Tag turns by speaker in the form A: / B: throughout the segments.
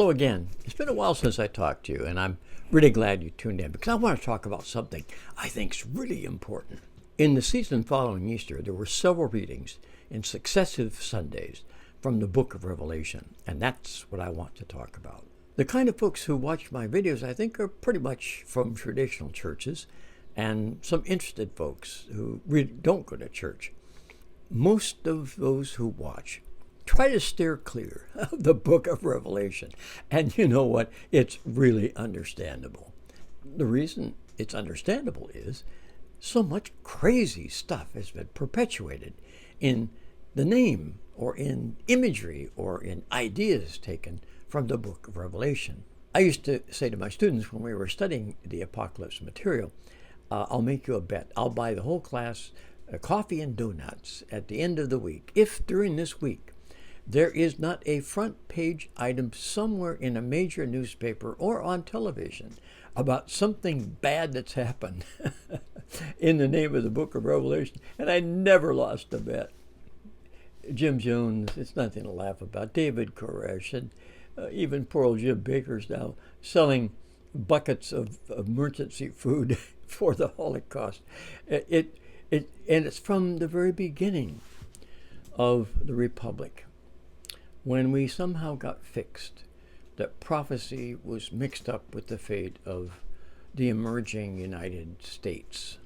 A: Hello again. It's been a while since I talked to you, and I'm really glad you tuned in because I want to talk about something I think is really important. In the season following Easter, there were several readings in successive Sundays from the book of Revelation, and that's what I want to talk about. The kind of folks who watch my videos, I think, are pretty much from traditional churches and some interested folks who really don't go to church. Most of those who watch try to steer clear of the book of Revelation. And you know what? It's really understandable. The reason it's understandable is so much crazy stuff has been perpetuated in the name or in imagery or in ideas taken from the book of Revelation. I used to say to my students when we were studying the apocalypse material, I'll make you a bet. I'll buy the whole class coffee and donuts at the end of the week if during this week there is not a front page item somewhere in a major newspaper or on television about something bad that's happened in the name of the book of Revelation. And I never lost a bet. Jim Jones, it's nothing to laugh about. David Koresh, and even poor old Jim Baker's now selling buckets of emergency food for the Holocaust. And it's from the very beginning of the Republic, when we somehow got fixed that prophecy was mixed up with the fate of the emerging United States.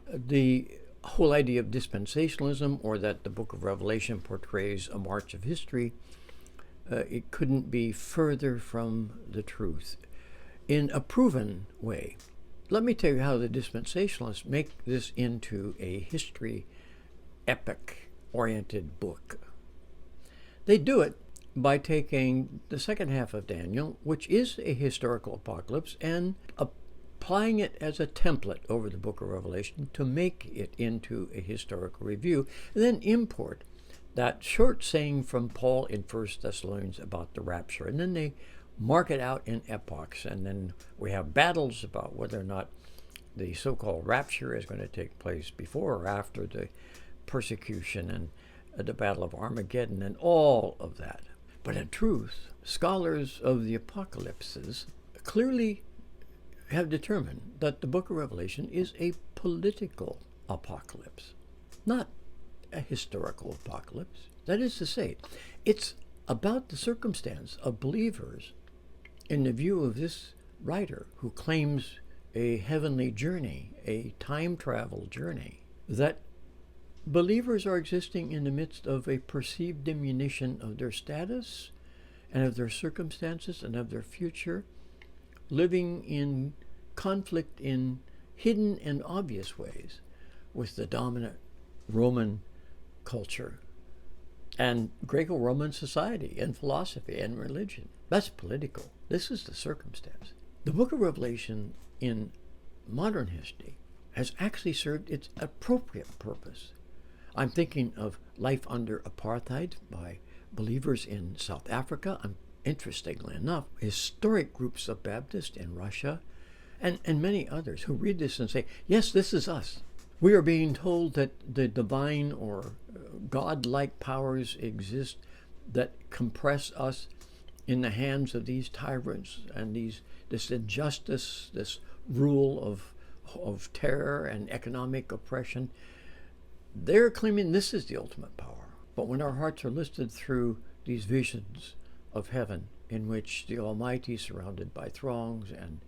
A: The whole idea of dispensationalism, or that the book of Revelation portrays a march of history, it couldn't be further from the truth in a proven way. Let me tell you how the dispensationalists make this into a history epic-oriented book. They do it by taking the second half of Daniel, which is a historical apocalypse, and applying it as a template over the book of Revelation to make it into a historical review, and then import that short saying from Paul in 1 Thessalonians about the rapture, and then they mark it out in epochs, and then we have battles about whether or not the so-called rapture is going to take place before or after the persecution and the Battle of Armageddon and all of that. But in truth, scholars of the apocalypses clearly have determined that the book of Revelation is a political apocalypse, not a historical apocalypse. That is to say, it's about the circumstance of believers in the view of this writer who claims a heavenly journey, a time travel journey, that believers are existing in the midst of a perceived diminution of their status and of their circumstances and of their future, living in conflict in hidden and obvious ways with the dominant Roman culture and Greco-Roman society and philosophy and religion. That's political. This is the circumstance. The book of Revelation in modern history has actually served its appropriate purpose. I'm thinking of life under apartheid by believers in South Africa. Interestingly enough, historic groups of Baptists in Russia and many others who read this and say, yes, this is us. We are being told that the divine or God-like powers exist that compress us in the hands of these tyrants and this injustice, this rule of terror and economic oppression. They're claiming this is the ultimate power. But when our hearts are lifted through these visions of heaven, in which the Almighty is surrounded by throngs and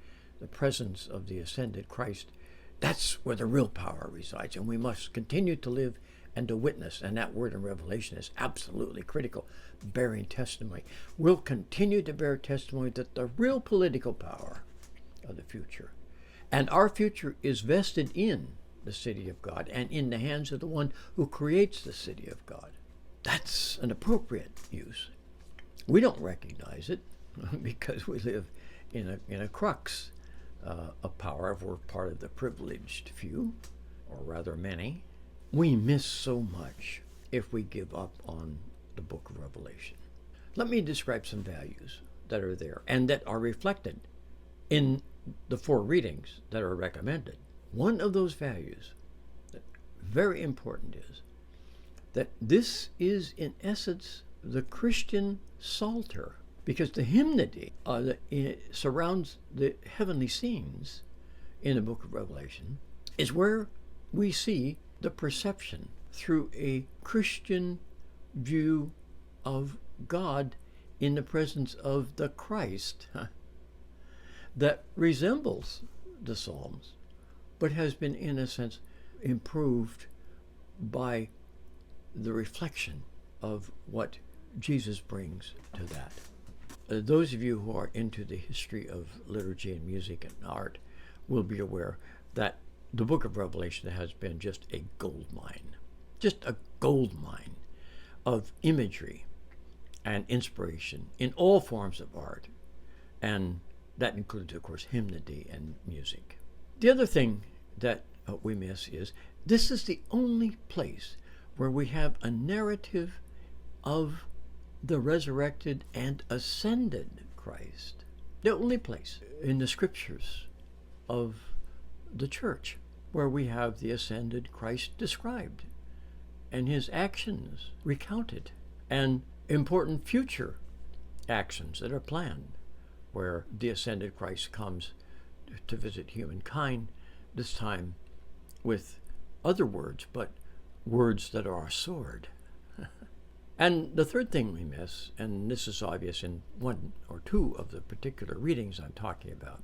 A: the presence of the ascended Christ, that's where the real power resides. And we must continue to live and to witness. And that word in Revelation is absolutely critical, bearing testimony. We'll continue to bear testimony that the real political power of the future, and our future, is vested in the city of God and in the hands of the one who creates the city of God. That's an appropriate use. We don't recognize it because we live in a crux of power. If we're part of the privileged few, or rather many, we miss so much if we give up on the book of Revelation. Let me describe some values that are there and that are reflected in the 4 readings that are recommended. One of those values, very important, is that this is in essence the Christian Psalter, because the hymnody it surrounds the heavenly scenes in the book of Revelation is where we see the perception through a Christian view of God in the presence of the Christ that resembles the Psalms, but has been, in a sense, improved by the reflection of what Jesus brings to that. Those of you who are into the history of liturgy and music and art will be aware that the book of Revelation has been just a gold mine of imagery and inspiration in all forms of art, and that includes, of course, hymnody and music. The other thing that we miss is this is the only place where we have a narrative of the resurrected and ascended Christ. The only place in the scriptures of the church where we have the ascended Christ described and his actions recounted and important future actions that are planned, where the ascended Christ comes to visit humankind, this time with other words, but words that are a sword. And the third thing we miss, and this is obvious in one or two of the particular readings I'm talking about,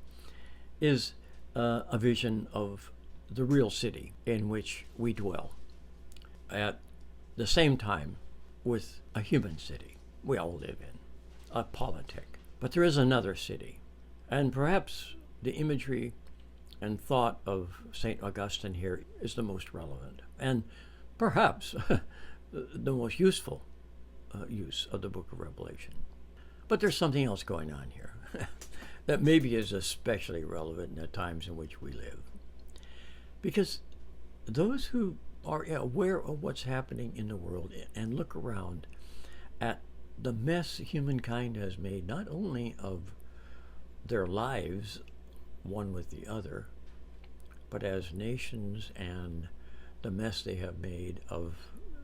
A: is a vision of the real city in which we dwell at the same time with a human city we all live in, a politic. But there is another city, and perhaps the imagery and thought of St. Augustine here is the most relevant, and perhaps the most useful use of the book of Revelation. But there's something else going on here that maybe is especially relevant in the times in which we live. Because those who are aware of what's happening in the world and look around at the mess humankind has made, not only of their lives, one with the other, but as nations, and the mess they have made of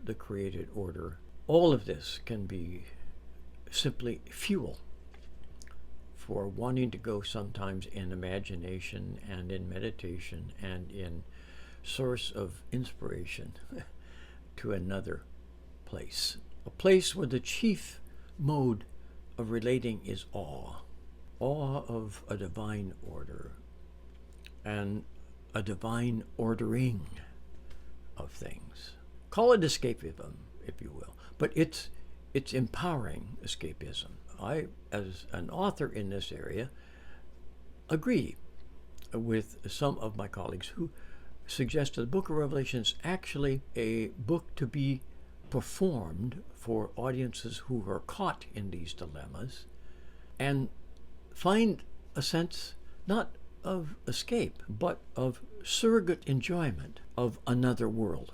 A: the created order. All of this can be simply fuel for wanting to go sometimes in imagination and in meditation and in source of inspiration to another place. A place where the chief mode of relating is awe. Awe of a divine order and a divine ordering of things. Call it escapism, if you will, but it's empowering escapism. I, as an author in this area, agree with some of my colleagues who suggest that the book of Revelation is actually a book to be performed for audiences who are caught in these dilemmas and find a sense not of escape, but of surrogate enjoyment of another world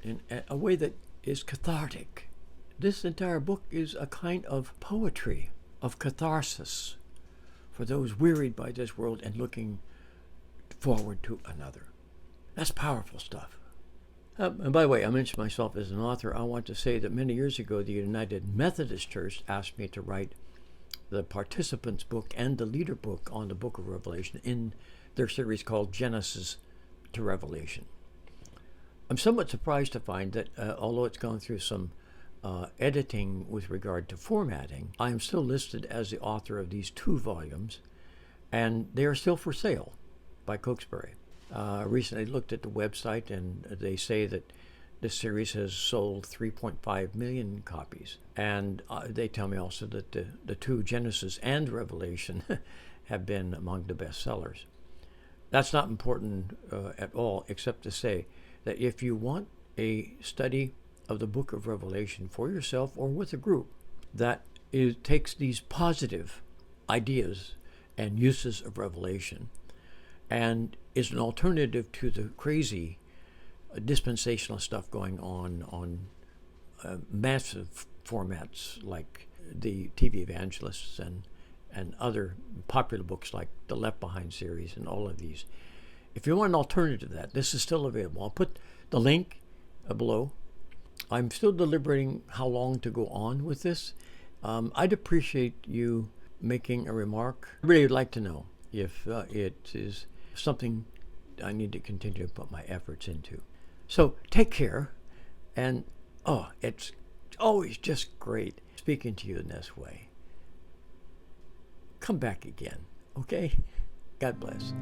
A: in a way that is cathartic. This entire book is a kind of poetry of catharsis for those wearied by this world and looking forward to another. That's powerful stuff. And by the way, I mentioned myself as an author. I want to say that many years ago, the United Methodist Church asked me to write the participants book and the leader book on the book of Revelation in their series called Genesis to Revelation. I'm somewhat surprised to find that although it's gone through some editing with regard to formatting, I am still listed as the author of these 2 volumes, and they are still for sale by Cokesbury. Recently looked at the website, and they say that this series has sold 3.5 million copies. And they tell me also that the 2, Genesis and Revelation, have been among the best sellers. That's not important at all, except to say that if you want a study of the book of Revelation for yourself or with a group that takes these positive ideas and uses of Revelation and is an alternative to the crazy dispensational stuff going on massive formats like the TV Evangelists and other popular books like the Left Behind series and all of these. If you want an alternative to that, this is still available. I'll put the link below. I'm still deliberating how long to go on with this, I'd appreciate you making a remark. I really would like to know if it is something I need to continue to put my efforts into. So take care, and it's always just great speaking to you in this way. Come back again, okay? God bless.